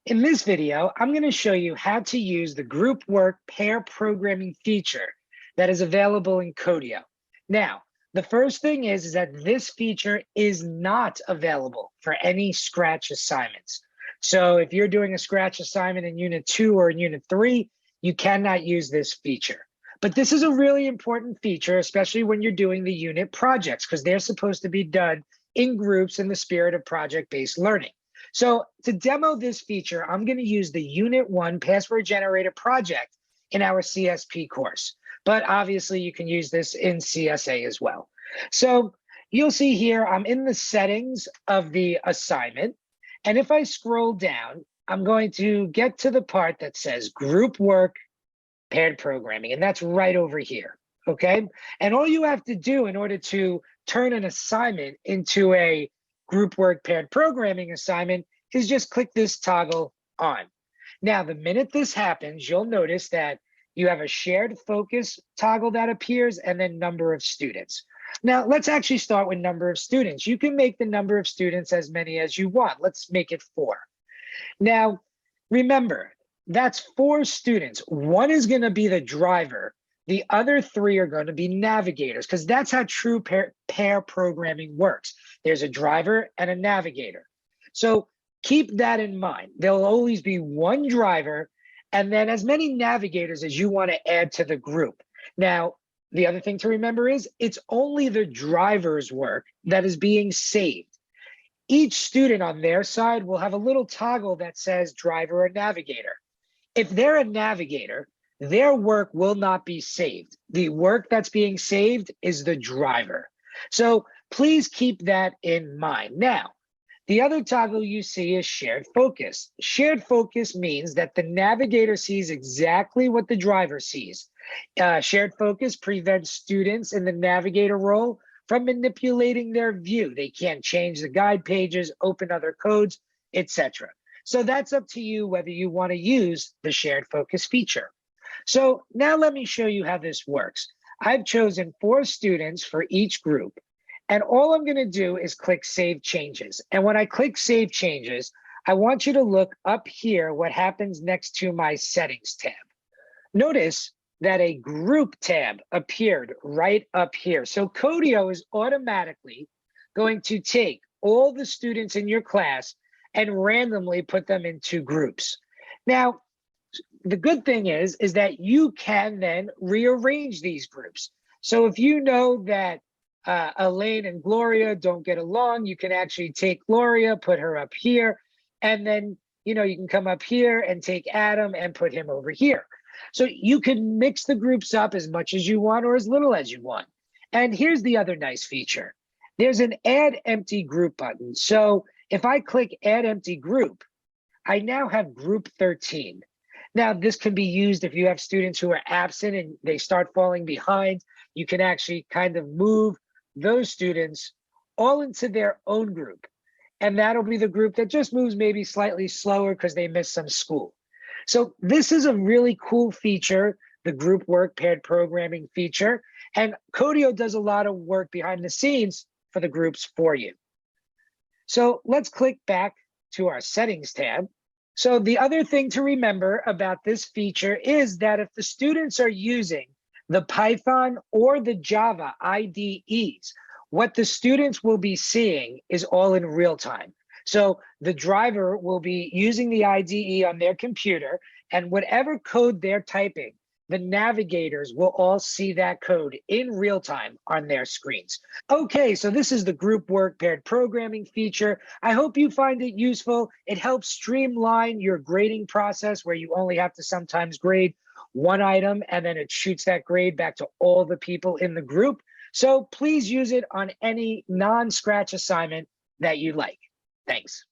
In this video, I'm going to show you how to use the group work pair programming feature that is available in Codio. Now, the first thing is that this feature is not available for any Scratch assignments. So if you're doing a Scratch assignment in Unit 2 or in Unit 3, you cannot use this feature. But this is a really important feature, especially when you're doing the unit projects, because they're supposed to be done in groups in the spirit of project-based learning. So to demo this feature, I'm going to use the Unit 1 Password Generator project in our CSP course. But obviously, you can use this in CSA as well. So you'll see here, I'm in the settings of the assignment. And if I scroll down, I'm going to get to the part that says Group Work Paired Programming. And that's right over here. Okay. And all you have to do in order to turn an assignment into a group work paired programming assignment is just click this toggle on. Now, the minute this happens, you'll notice that you have a shared focus toggle that appears and then number of students. Now, let's actually start with number of students. You can make the number of students as many as you want. Let's make it 4. Now, remember, that's 4 students. One is going to be the driver. The other 3 are going to be navigators, because that's how true pair programming works. There's a driver and a navigator. So keep that in mind. There'll always be one driver and then as many navigators as you want to add to the group. Now, the other thing to remember is it's only the driver's work that is being saved. Each student on their side will have a little toggle that says driver or navigator. If they're a navigator, their work will not be saved. The work that's being saved is the driver. So please keep that in mind. Now, the other toggle you see is shared focus. Shared focus means that the navigator sees exactly what the driver sees. Shared focus prevents students in the navigator role from manipulating their view. They can't change the guide pages, open other codes, etc. So that's up to you whether you want to use the shared focus feature. So now let me show you how this works. I've chosen 4 students for each group, and all I'm going to do is click Save Changes. And when I click Save Changes, I want you to look up here what happens next to my Settings tab. Notice that a Group tab appeared right up here. So Codio is automatically going to take all the students in your class and randomly put them into groups. Now, the good thing is that you can then rearrange these groups. So if you know that Elaine and Gloria don't get along, you can actually take Gloria, put her up here, and then you can come up here and take Adam and put him over here. So you can mix the groups up as much as you want or as little as you want. And here's the other nice feature. There's an Add Empty Group button. So if I click Add Empty Group, I now have Group 13. Now, this can be used if you have students who are absent and they start falling behind. You can actually kind of move those students all into their own group. And that'll be the group that just moves maybe slightly slower because they missed some school. So this is a really cool feature, the group work paired programming feature. And Codio does a lot of work behind the scenes for the groups for you. So let's click back to our Settings tab. So the other thing to remember about this feature is that if the students are using the Python or the Java IDEs, what the students will be seeing is all in real time. So the driver will be using the IDE on their computer, and whatever code they're typing, the navigators will all see that code in real time on their screens. Okay, so this is the group work paired programming feature. I hope you find it useful. It helps streamline your grading process where you only have to sometimes grade one item and then it shoots that grade back to all the people in the group. So please use it on any non-Scratch assignment that you like. Thanks.